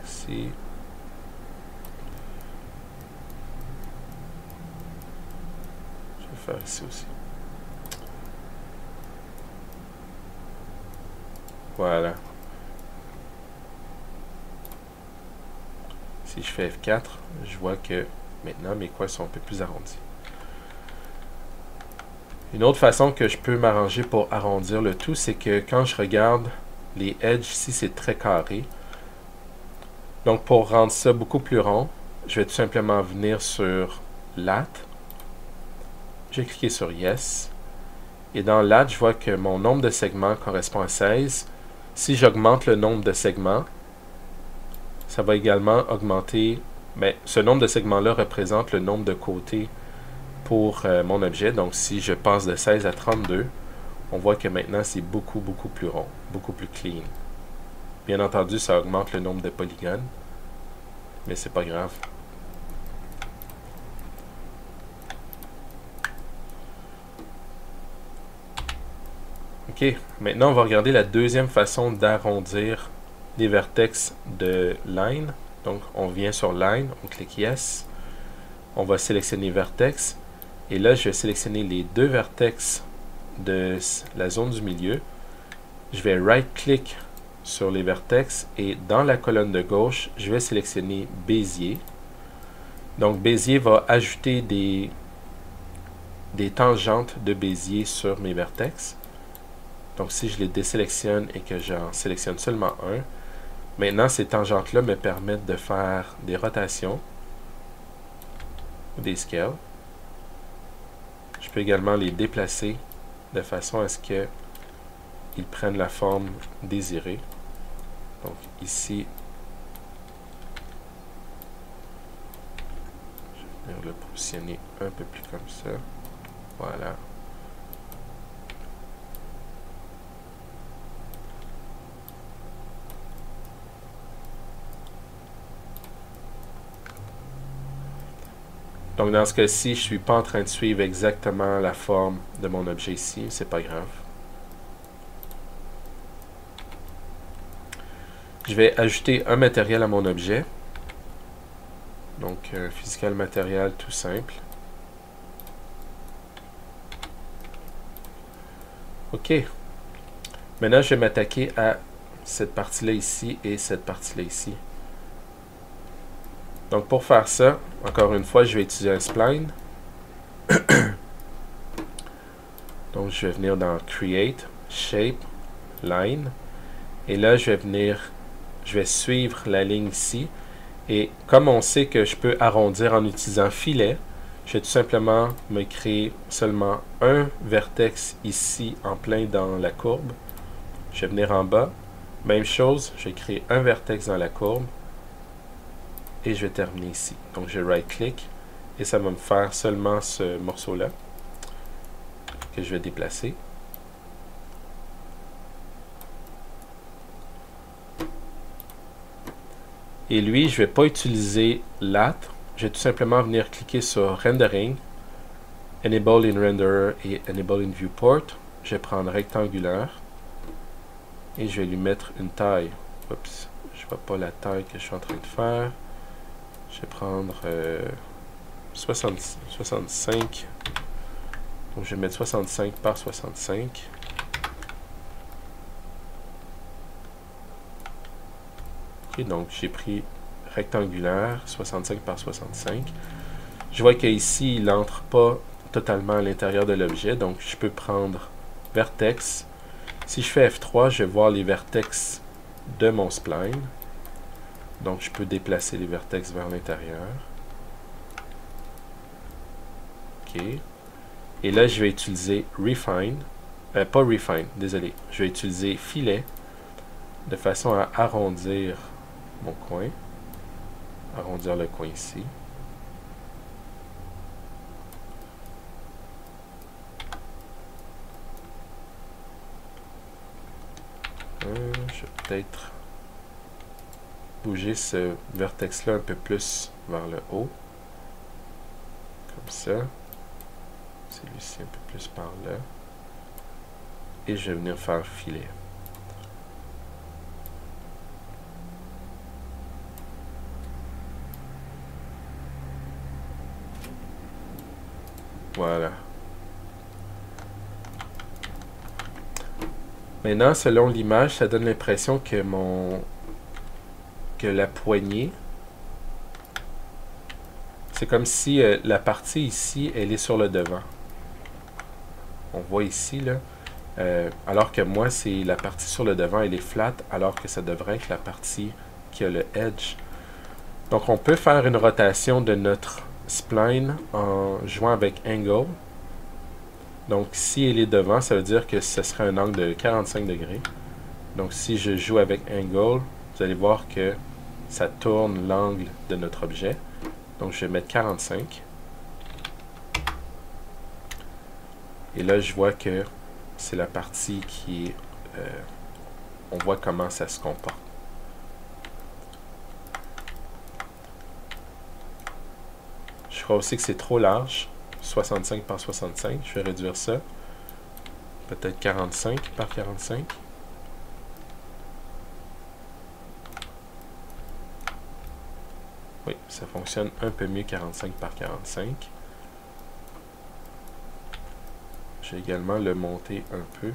ici. Je vais faire ici aussi. Voilà. Si je fais F4, je vois que maintenant mes coins sont un peu plus arrondis. Une autre façon que je peux m'arranger pour arrondir le tout, c'est que quand je regarde les edges ici, c'est très carré. Donc pour rendre ça beaucoup plus rond, je vais tout simplement venir sur Lat. Je vais cliquer sur Yes. Et dans Lat, je vois que mon nombre de segments correspond à 16. Si j'augmente le nombre de segments, ça va également augmenter. Mais ce nombre de segments-là représente le nombre de côtés pour mon objet. Donc si je passe de 16 à 32, on voit que maintenant c'est beaucoup plus rond, beaucoup plus clean. Bien entendu, ça augmente le nombre de polygones, mais c'est pas grave. Ok, maintenant on va regarder la deuxième façon d'arrondir les vertex de line. Donc on vient sur line, on clique yes, on va sélectionner vertex, et là je vais sélectionner les deux vertex de la zone du milieu. Je vais right-click sur les vertex et dans la colonne de gauche, je vais sélectionner Bézier. Donc Bézier va ajouter des tangentes de Bézier sur mes vertex. Donc si je les désélectionne et que j'en sélectionne seulement un, maintenant ces tangentes-là me permettent de faire des rotations ou des scales. Je peux également les déplacer de façon à ce qu'ils prennent la forme désirée. Donc ici, je vais venir le positionner un peu plus comme ça. Voilà. Donc dans ce cas-ci, je ne suis pas en train de suivre exactement la forme de mon objet ici, c'est pas grave. Je vais ajouter un matériel à mon objet. Donc un physical matériel tout simple. Ok. Maintenant, je vais m'attaquer à cette partie-là ici et cette partie-là ici. Donc pour faire ça, encore une fois, je vais utiliser un spline. Donc je vais venir dans Create, Shape, Line. Et là, je vais suivre la ligne ici. Et comme on sait que je peux arrondir en utilisant filet, je vais tout simplement me créer seulement un vertex ici en plein dans la courbe. Je vais venir en bas. Même chose, je vais créer un vertex dans la courbe. Et je vais terminer ici. Donc je right-click et ça va me faire seulement ce morceau-là que je vais déplacer. Et lui, je ne vais pas utiliser Lat. Je vais tout simplement venir cliquer sur Rendering, Enable in Renderer et Enable in Viewport. Je vais prendre rectangulaire et je vais lui mettre une taille. Oups, je ne vois pas la taille que je suis en train de faire. Je vais prendre 65. Donc je vais mettre 65 par 65. Ok, donc j'ai pris rectangulaire, 65 par 65. Je vois qu'ici, il n'entre pas totalement à l'intérieur de l'objet, donc je peux prendre vertex. Si je fais F3, je vais voir les vertex de mon spline. Donc je peux déplacer les vertex vers l'intérieur. Ok. Et là, je vais utiliser Refine. Pas Refine, désolé. Je vais utiliser Filet de façon à arrondir mon coin. Arrondir le coin ici. Je vais peut-être bouger ce vertex-là un peu plus vers le haut. Comme ça. Celui-ci un peu plus par là. Et je vais venir faire filet. Voilà. Maintenant, selon l'image, ça donne l'impression que que la poignée, c'est comme si la partie ici, elle est sur le devant. On voit ici, là. Alors que moi, c'est la partie sur le devant, elle est flat, alors que ça devrait être la partie qui a le edge. Donc, on peut faire une rotation de notre spline en jouant avec angle. Donc, si elle est devant, ça veut dire que ce serait un angle de 45 degrés. Donc, si je joue avec angle, vous allez voir que ça tourne l'angle de notre objet. Donc, je vais mettre 45. Et là, je vois que c'est la partie qui est... on voit comment ça se comporte. Je crois aussi que c'est trop large. 65 par 65. Je vais réduire ça. Peut-être 45 par 45. Oui, ça fonctionne un peu mieux 45 par 45. Je vais également le monter un peu.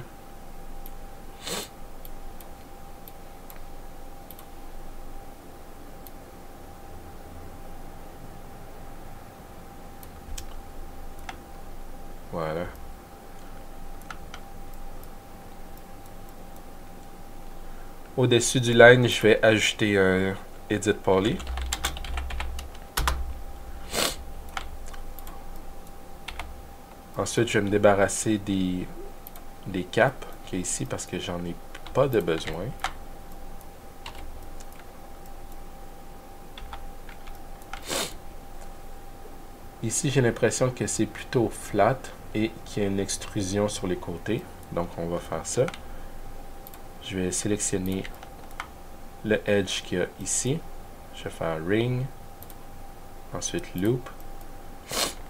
Voilà. Au-dessus du line, je vais ajouter un Edit Poly. Ensuite, je vais me débarrasser des caps qui est ici parce que j'en ai pas de besoin. Ici, j'ai l'impression que c'est plutôt flat et qu'il y a une extrusion sur les côtés. Donc, on va faire ça. Je vais sélectionner le edge qu'il y a ici. Je vais faire Ring. Ensuite, Loop.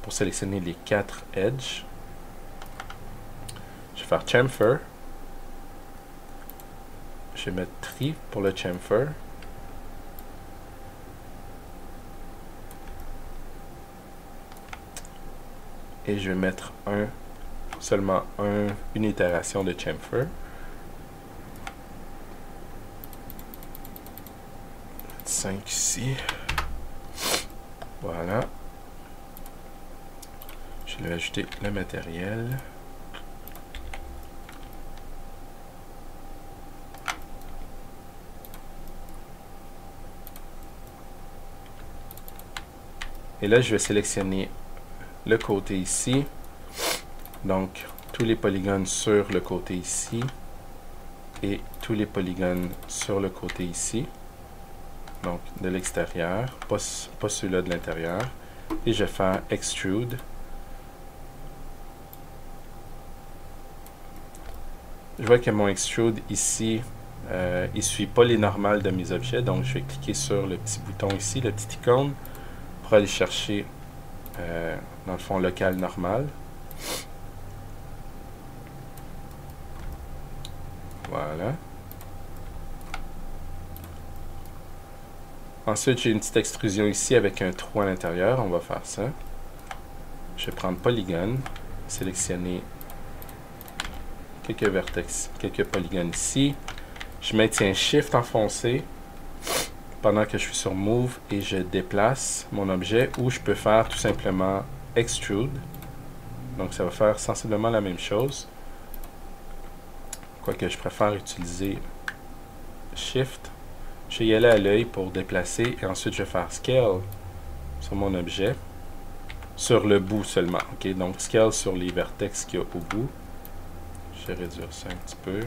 Pour sélectionner les 4 edges. Je vais faire Chamfer. Je vais mettre Tri pour le Chamfer. Et je vais mettre seulement une itération de Chamfer. 5 ici. Voilà. Je vais ajouter le matériel. Et là, je vais sélectionner le côté ici. Donc, tous les polygones sur le côté ici. Et tous les polygones sur le côté ici. Donc, de l'extérieur, pas celui-là de l'intérieur. Et je vais faire Extrude. Je vois que mon Extrude ici, il ne suit pas les normales de mes objets. Donc, je vais cliquer sur le petit bouton ici, la petite icône, pour aller chercher, dans le fond, local normal. Voilà. Ensuite, j'ai une petite extrusion ici avec un trou à l'intérieur. On va faire ça. Je vais prendre Polygone, sélectionner quelques vertex, quelques polygones ici. Je maintiens Shift enfoncé pendant que je suis sur Move et je déplace mon objet, ou je peux faire tout simplement Extrude. Donc ça va faire sensiblement la même chose. Quoique je préfère utiliser Shift. Je vais y aller à l'œil pour déplacer et ensuite je vais faire Scale sur mon objet. Sur le bout seulement. Ok, donc Scale sur les vertex qu'il y a au bout. Je vais réduire ça un petit peu.